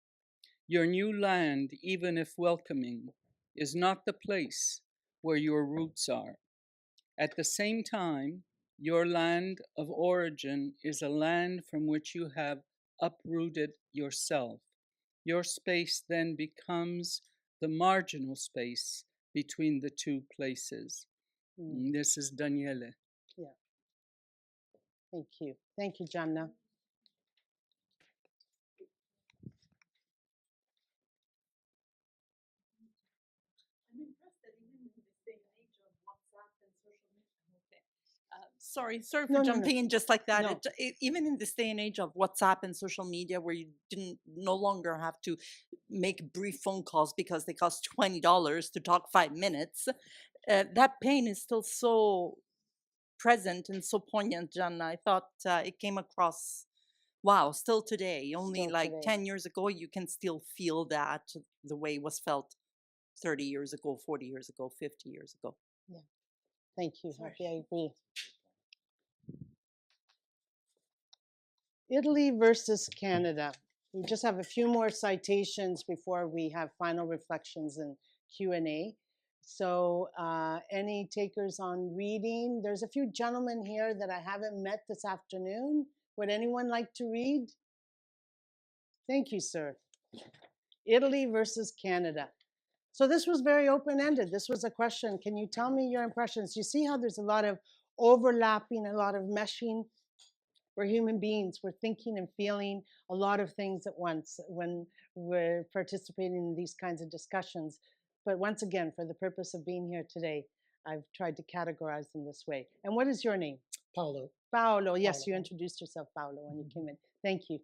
Your new land, even if welcoming, is not the place where your roots are. At the same time, your land of origin is a land from which you have uprooted yourself. Your space then becomes the marginal space between the two places. This is Daniele. Yeah. Thank you. Thank you, Gianna. Sorry for No, no, jumping no. in just like that. No. Even in this day and age of WhatsApp and social media, where you no longer have to make brief phone calls because they cost $20 to talk 5 minutes, that pain is still so present and so poignant, Gianna. I thought it came across, wow, still today. Only Still like today. 10 years ago, you can still feel that the way it was felt 30 years ago, 40 years ago, 50 years ago. Yeah. Thank you. Happy I agree. Italy versus Canada. We just have a few more citations before we have final reflections and Q&A. So any takers on reading? There's a few gentlemen here that I haven't met this afternoon. Would anyone like to read? Thank you, sir. Italy versus Canada. So this was very open-ended. This was a question. Can you tell me your impressions? You see how there's a lot of overlapping, a lot of meshing. We're human beings. We're thinking and feeling a lot of things at once when we're participating in these kinds of discussions. But once again, for the purpose of being here today, I've tried to categorize them this way. And what is your name? Paolo. Paolo. Yes, you introduced yourself, Paolo, when you came in. Thank you.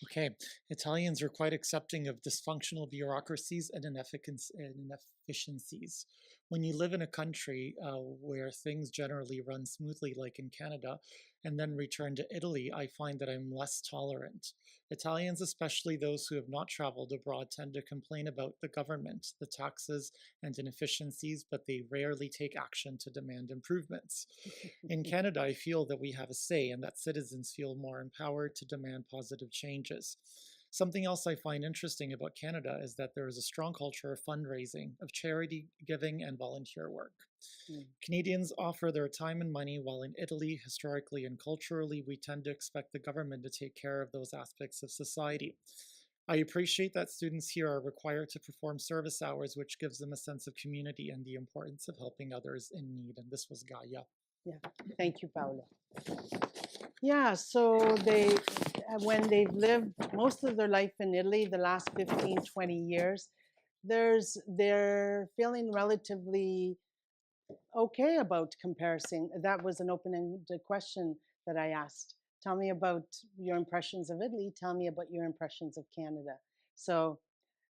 Okay, Italians are quite accepting of dysfunctional bureaucracies and inefficiencies. When you live in a country where things generally run smoothly, like in Canada, and then return to Italy, I find that I'm less tolerant. Italians, especially those who have not traveled abroad, tend to complain about the government, the taxes, and inefficiencies, but they rarely take action to demand improvements. In Canada, I feel that we have a say and that citizens feel more empowered to demand positive changes. Something else I find interesting about Canada is that there is a strong culture of fundraising, of charity giving, and volunteer work. Canadians offer their time and money, while in Italy, historically and culturally, we tend to expect the government to take care of those aspects of society. I appreciate that students here are required to perform service hours, which gives them a sense of community and the importance of helping others in need. And this was Gaia. Yeah, thank you, Paula. Yeah, so when they've lived most of their life in Italy, the last 15, 20 years, they're feeling relatively okay about comparison. That was an open-ended question that I asked. Tell me about your impressions of Italy. Tell me about your impressions of Canada. So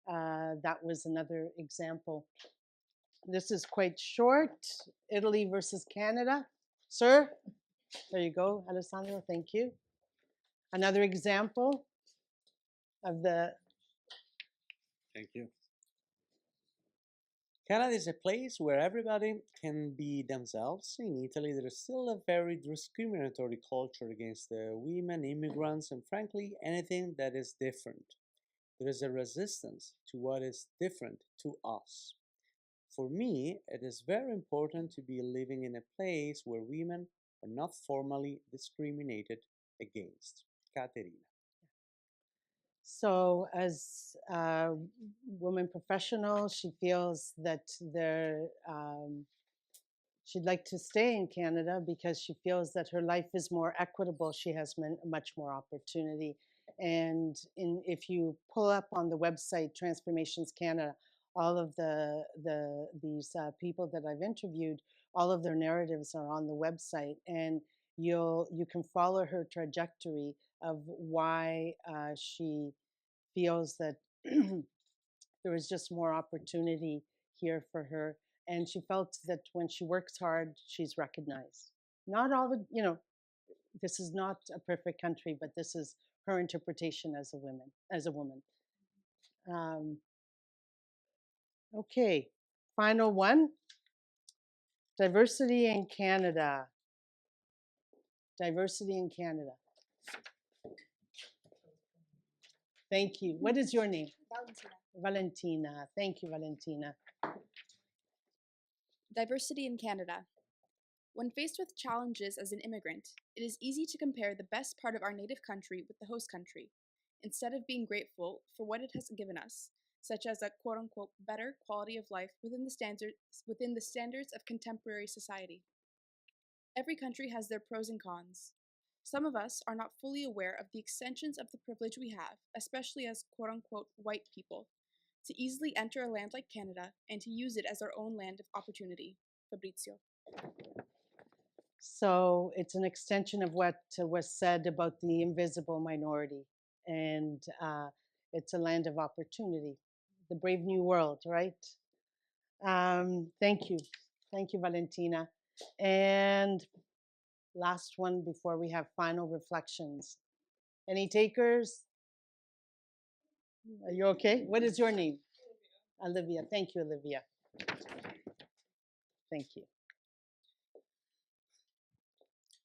that was another example. This is quite short. Italy versus Canada. Sir, there you go, Alessandro, thank you. Another example of the... Thank you. Canada is a place where everybody can be themselves. In Italy, there is still a very discriminatory culture against the women, immigrants, and frankly, anything that is different. There is a resistance to what is different to us. For me, it is very important to be living in a place where women are not formally discriminated against. Caterina. So as a woman professional, she feels that she'd like to stay in Canada because she feels that her life is more equitable. She has much more opportunity. And if you pull up on the website, Transformations Canada, all of these people that I've interviewed, all of their narratives are on the website, and you can follow her trajectory of why she feels that there is just more opportunity here for her. And she felt that when she works hard, she's recognized. Not all the, this is not a perfect country, but this is her interpretation as a woman. Okay, final one. Diversity in Canada. Diversity in Canada. Thank you. What is your name? Valentina. Valentina. Thank you, Valentina. Diversity in Canada. When faced with challenges as an immigrant, it is easy to compare the best part of our native country with the host country, instead of being grateful for what it has given us, such as a quote-unquote better quality of life within the standards of contemporary society. Every country has their pros and cons. Some of us are not fully aware of the extensions of the privilege we have, especially as quote-unquote white people, to easily enter a land like Canada and to use it as our own land of opportunity. Fabrizio. So it's an extension of what was said about the invisible minority. And it's a land of opportunity, the brave new world, right? Thank you. Thank you, Valentina. And last one before we have final reflections. Any takers? Are you okay? What is your name? Olivia. Thank you, Olivia. Thank you.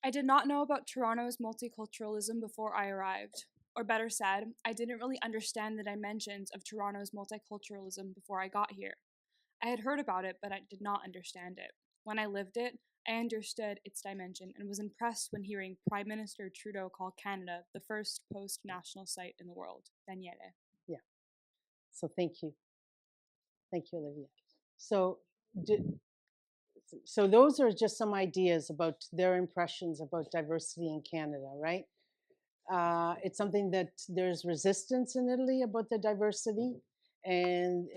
I did not know about Toronto's multiculturalism before I arrived. Or better said, I didn't really understand the dimensions of Toronto's multiculturalism before I got here. I had heard about it, but I did not understand it. When I lived it, I understood its dimension and was impressed when hearing Prime Minister Trudeau call Canada the first post-national site in the world. Daniele. Yeah. So thank you. Thank you, Olivia. So those are just some ideas about their impressions about diversity in Canada, right? It's something that there's resistance in Italy about the diversity, and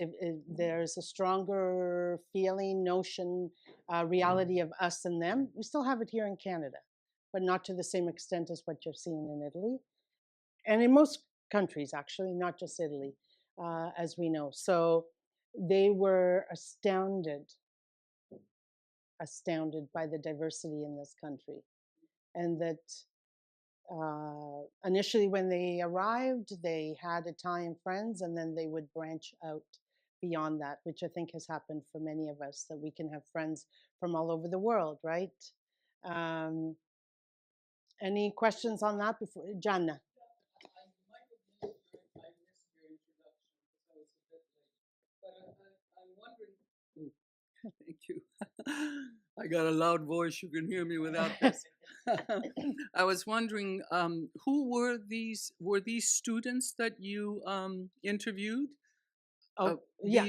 there's a stronger feeling, notion, reality of us and them. We still have it here in Canada, but not to the same extent as what you're seeing in Italy, and in most countries, actually, not just Italy, as we know. So they were astounded by the diversity in this country, and that initially when they arrived, they had Italian friends, and then they would branch out beyond that, which I think has happened for many of us, that we can have friends from all over the world, right? Any questions on that before? Gianna? Thank you. I got a loud voice. You can hear me without this. I was wondering, who were these? Were these students that you interviewed? Oh, yeah.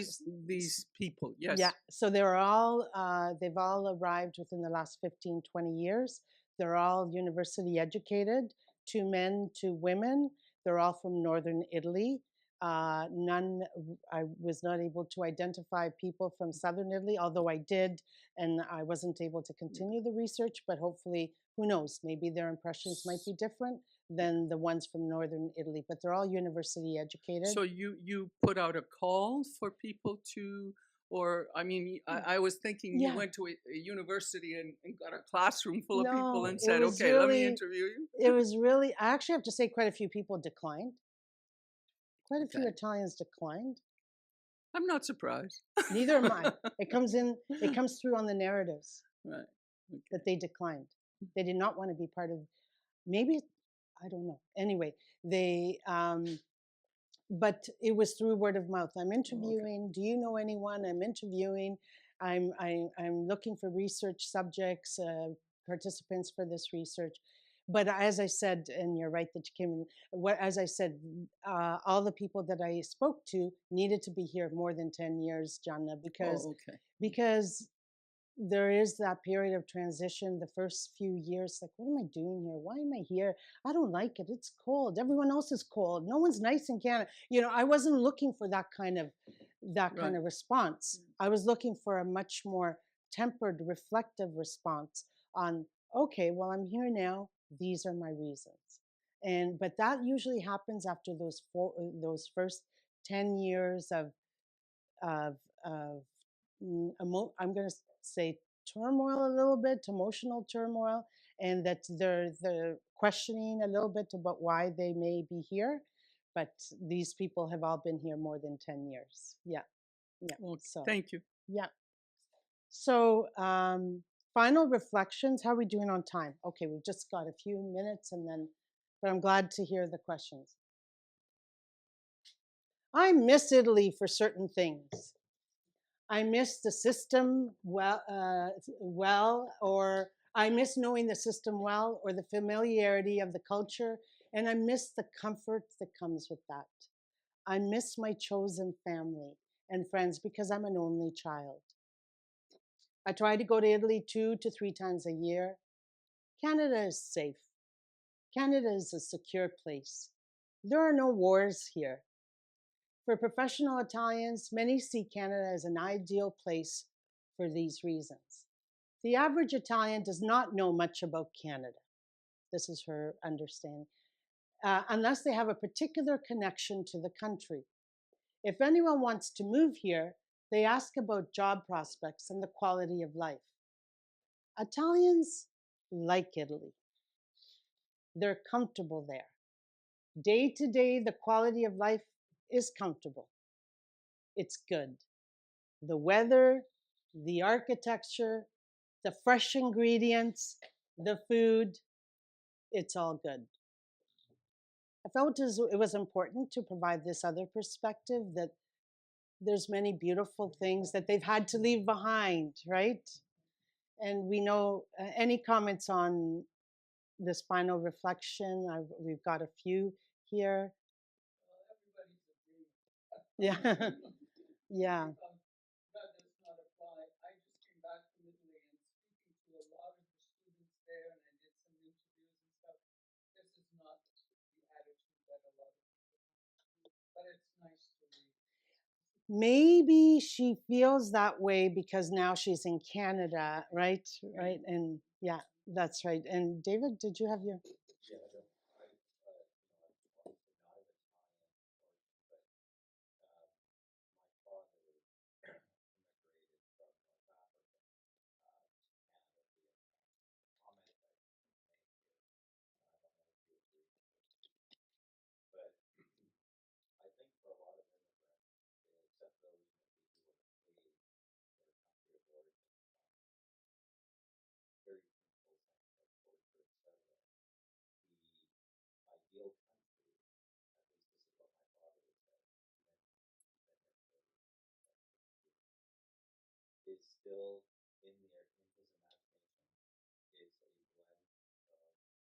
These people, Yeah, yes. so they're all, they've all arrived within the last 15, 20 years. They're all university educated, 2 men, 2 women. They're all from northern Italy. None, I was not able to identify people from southern Italy, although I did, and I wasn't able to continue the research, but hopefully, who knows, maybe their impressions might be different than the ones from northern Italy, but they're all university educated. So you put out a call for people to, or I mean, I was thinking you went to a university and got a classroom full of people and said, okay, let me interview you. It was really, I actually have to say quite a few people declined. Quite a few Italians declined. I'm not surprised. Neither am I. It comes through on the narratives. Right. Okay. That they declined. They did not want to be part of, maybe, I don't know. Anyway, they, but it was through word of mouth. I'm interviewing. Do you know anyone? I'm interviewing. I'm looking for research subjects, participants for this research. But as I said, and you're right that you came in, as I said, all the people that I spoke to needed to be here more than 10 years, Jana, because there is that period of transition, the first few years, like, what am I doing here? Why am I here? I don't like it. It's cold. Everyone else is cold. No one's nice in Canada. You know, I wasn't looking for that kind of response. I was looking for a much more tempered, reflective response on, okay, well, I'm here now. These are my reasons. But that usually happens after those first 10 years of I'm going to say turmoil a little bit, emotional turmoil, and that they're questioning a little bit about why they may be here. But these people have all been here more than 10 years. Yeah. Well, so thank you. Yeah. So final reflections. How are we doing on time? Okay, we've just got a few minutes, but I'm glad to hear the questions. I miss Italy for certain things. I miss the system or I miss knowing the system well, or the familiarity of the culture, and I miss the comfort that comes with that. I miss my chosen family and friends because I'm an only child. I try to go to Italy 2 to 3 times a year. Canada is safe. Canada is a secure place. There are no wars here. For professional Italians, many see Canada as an ideal place for these reasons. The average Italian does not know much about Canada. This is her understanding. Unless they have a particular connection to the country. If anyone wants to move here, they ask about job prospects and the quality of life. Italians like Italy. They're comfortable there. Day to day, the quality of life is comfortable. It's good. The weather, the architecture, the fresh ingredients, the food, it's all good. I felt it was important to provide this other perspective, that there's many beautiful things that they've had to leave behind, right? And we know, any comments on this final reflection? We've got a few here. Yeah. Yeah. That does not apply. I just came back from Italy and speaking to a lot of the students there, and I did some interviews and stuff. This is not the attitude that a lot of people have, but it's nice to read. Maybe she feels that way because now she's in Canada, right? Right. And yeah, that's right. And David, did you have your? Yeah, ideal country, at least this is what my father would say, is still in his imagination, is a blend of 2 countries.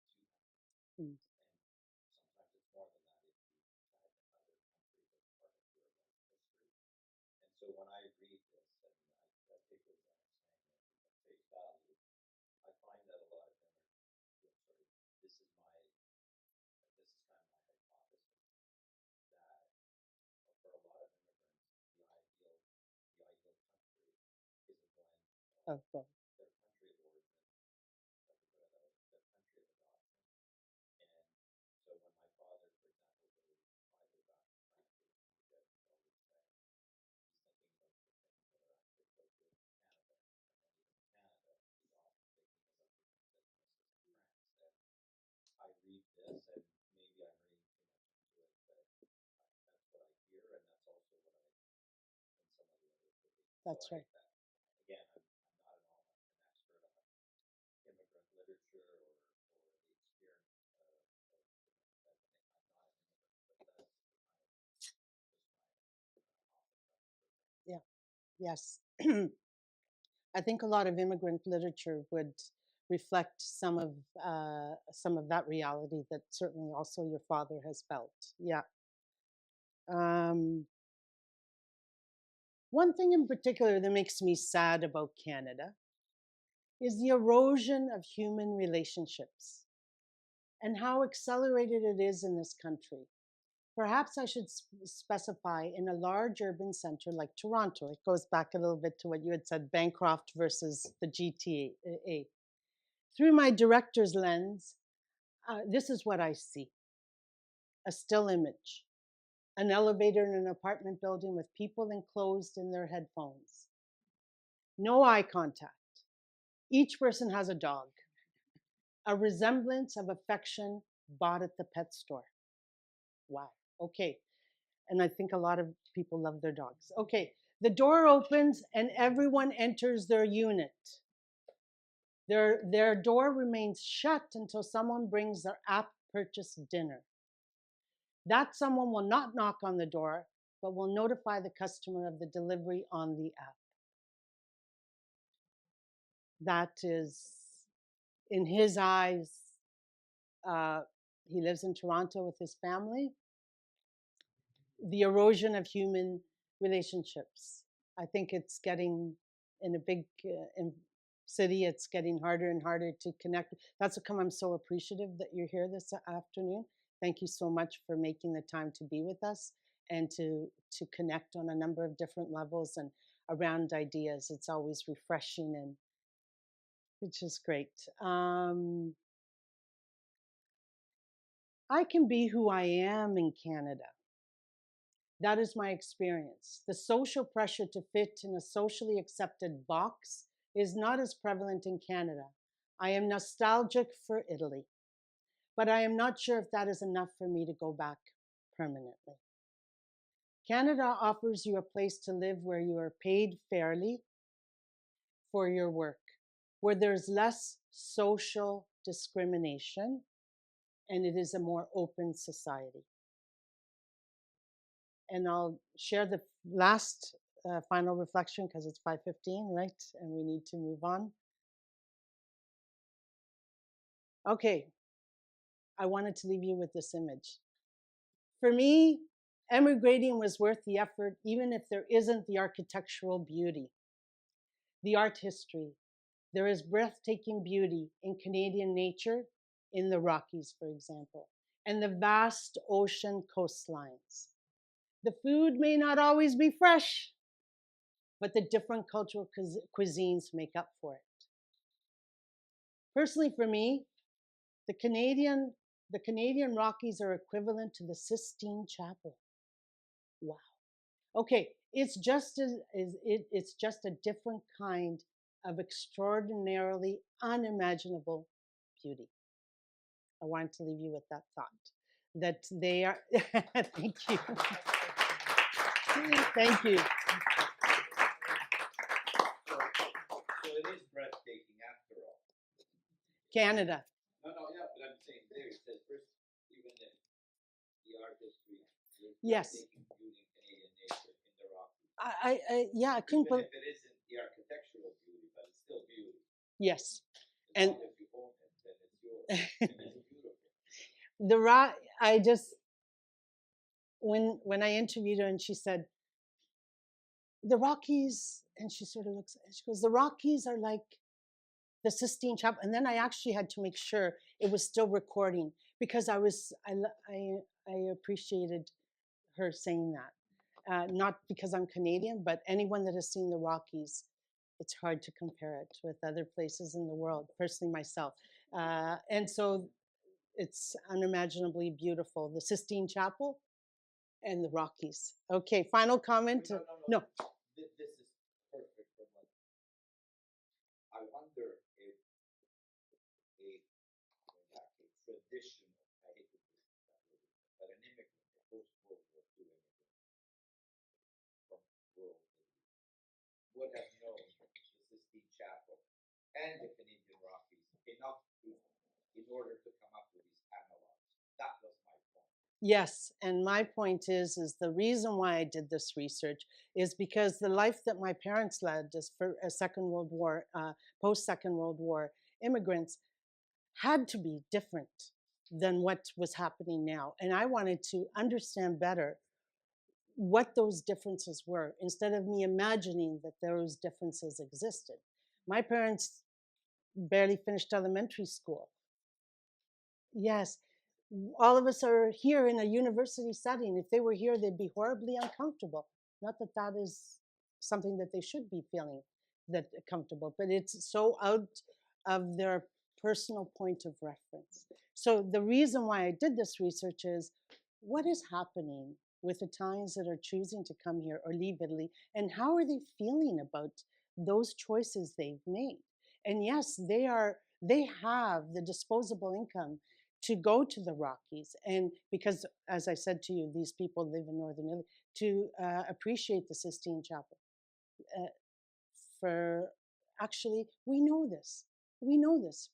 And sometimes it's more than that if you have another country that's part of your own history. value. I find that a lot of them are, this is kind of my hypothesis, that for a lot of immigrants, the ideal country is a blend of both. their country of origin, their country of adoption. And so when my father, for example, goes back to France or Egypt, he's always say he's thinking about the things that are actually associated with Canada. And then even Canada, he's often thinking about the things that are associated with France. And I read this, and maybe I'm reading too much into it, but that's what I hear, and that's also what I in some of the other cities. That's so right. Again, I'm not an expert on immigrant literature or the experience of immigrants. I'm not an immigrant, but that's just my Yeah. Yes. I think a lot of immigrant literature would reflect some of that reality that certainly also your father has felt. Yeah. One thing in particular that makes me sad about Canada is the erosion of human relationships and how accelerated it is in this country. Perhaps I should specify in a large urban center like Toronto. It goes back a little bit to what you had said, Bancroft versus the GTA. Through my director's lens, this is what I see. A still image, an elevator in an apartment building with people enclosed in their headphones. No eye contact. Each person has a dog. A resemblance of affection bought at the pet store. Wow. Okay. And I think a lot of people love their dogs. Okay. The door opens and everyone enters their unit. Their door remains shut until someone brings their app purchased dinner. That someone will not knock on the door, but will notify the customer of the delivery on the app. That is, in his eyes, he lives in Toronto with his family. The erosion of human relationships. I think it's getting, in a big city, it's getting harder and harder to connect. That's how come I'm so appreciative that you're here this afternoon. Thank you so much for making the time to be with us and to connect on a number of different levels and around ideas. It's always refreshing, and which is great. I can be who I am in Canada. That is my experience. The social pressure to fit in a socially accepted box is not as prevalent in Canada. I am nostalgic for Italy, but I am not sure if that is enough for me to go back permanently. Canada offers you a place to live where you are paid fairly for your work, where there's less social discrimination, and it is a more open society. And I'll share the last final reflection because it's 5:15, right? And we need to move on. Okay, I wanted to leave you with this image. For me, emigrating was worth the effort, even if there isn't the architectural beauty, the art history. There is breathtaking beauty in Canadian nature, in the Rockies, for example, and the vast ocean coastlines. The food may not always be fresh, but the different cultural cuisines make up for it. Personally, for me, the Canadian Rockies are equivalent to the Sistine Chapel. Wow. Okay, it's just a different kind of extraordinarily unimaginable beauty. I wanted to leave you with that thought, that they are, thank you. Thank you. So it is breathtaking after all. Canada. No, yeah, but I'm saying there it says first, even in the art history, Yes. beauty in Canadian nature in the Rockies. I couldn't Even believe. if it isn't the architectural beauty, but it's still beauty. Yes. As And long as you own it, then it's yours. And it's beautiful. the rock, I just, when I interviewed her and she said, the Rockies, and she sort of looks, she goes, the Rockies are like the Sistine Chapel, and then I actually had to make sure it was still recording because I appreciated her saying that. Not because I'm Canadian, but anyone that has seen the Rockies, it's hard to compare it with other places in the world, personally myself. And so it's unimaginably beautiful. The Sistine Chapel and the Rockies. Okay, final comment? No. This is perfect for what I wonder if a traditional, I hate to use that word, but an immigrant, a post-World War II immigrant from rural Italy would have known the Sistine Chapel and the Canadian Rockies enough in order to come up with these analogs. That was my point. Yes, and my point is the reason why I did this research is because the life that my parents led as for a Second World War, post-Second World War immigrants had to be different than what was happening now. And I wanted to understand better what those differences were instead of me imagining that those differences existed. My parents barely finished elementary school. Yes, all of us are here in a university setting. If they were here, they'd be horribly uncomfortable. Not that that is something that they should be feeling that comfortable, but it's so out of their personal point of reference. So the reason why I did this research is what is happening with Italians that are choosing to come here or leave Italy, and how are they feeling about those choices they've made? And yes, they have the disposable income to go to the Rockies, and because, as I said to you, these people live in Northern Italy, to appreciate the Sistine Chapel. We know this.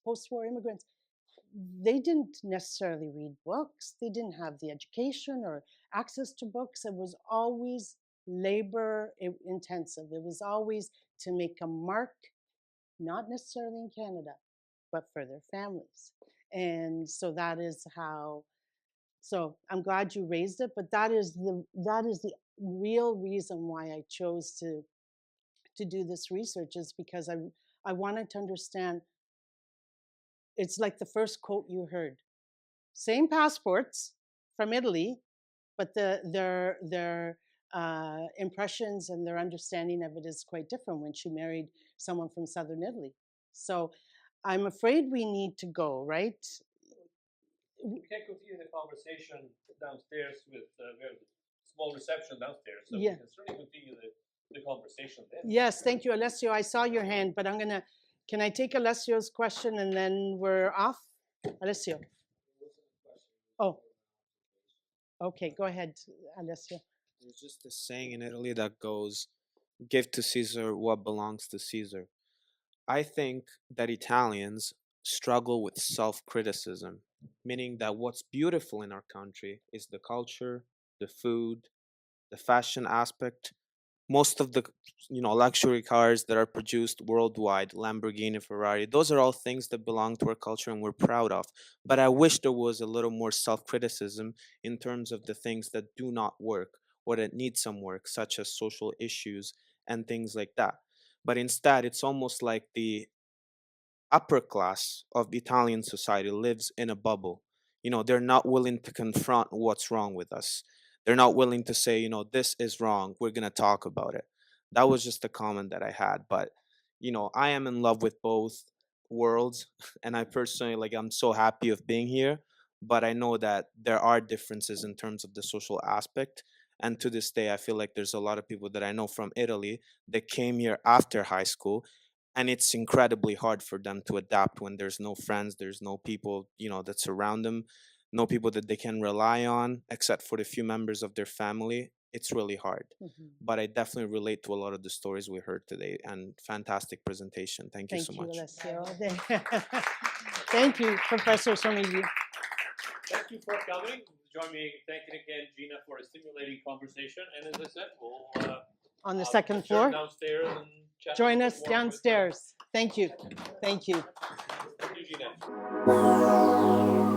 Post-war immigrants, they didn't necessarily read books. They didn't have the education or access to books. It was always labor intensive. It was always to make a mark, not necessarily in Canada, but for their families. And so that is how, so I'm glad you raised it, but that is the real reason why I chose to do this research, is because I wanted to understand. It's like the first quote you heard. Same passports from Italy, but their impressions and their understanding of it is quite different when she married someone from Southern Italy. So I'm afraid we need to go, right? We can continue the conversation downstairs with we have a small reception downstairs, so Yeah. we can certainly continue the conversation there. Yes, thank you, Alessio. I saw your hand, but can I take Alessio's question and then we're off? Alessio. Oh. Okay, go ahead, Alessio. There's just a saying in Italy that goes, give to Caesar what belongs to Caesar. I think that Italians struggle with self-criticism, meaning that what's beautiful in our country is the culture, the food, the fashion aspect. Most of the luxury cars that are produced worldwide, Lamborghini, Ferrari, those are all things that belong to our culture and we're proud of. But I wish there was a little more self-criticism in terms of the things that do not work or that need some work, such as social issues and things like that. But instead, it's almost like the upper class of Italian society lives in a bubble. They're not willing to confront what's wrong with us. They're not willing to say, this is wrong. We're going to talk about it. That was just a comment that I had. But, I am in love with both worlds. And I personally, I'm so happy of being here. But I know that there are differences in terms of the social aspect. And to this day, I feel like there's a lot of people that I know from Italy that came here after high school. And it's incredibly hard for them to adapt when there's no friends, there's no people, that surround them, no people that they can rely on, except for the few members of their family. It's really hard. Mm-hmm. But I definitely relate to a lot of the stories we heard today, and fantastic presentation. Thank you so much. Alessio. Thank you, Professor Somigli. Thank you for coming. Join me thanking again Gina for a stimulating conversation. And as I said, we'll on the second floor. Downstairs and chat. Join us downstairs. Thank you. Thank you. Thank you, Gina.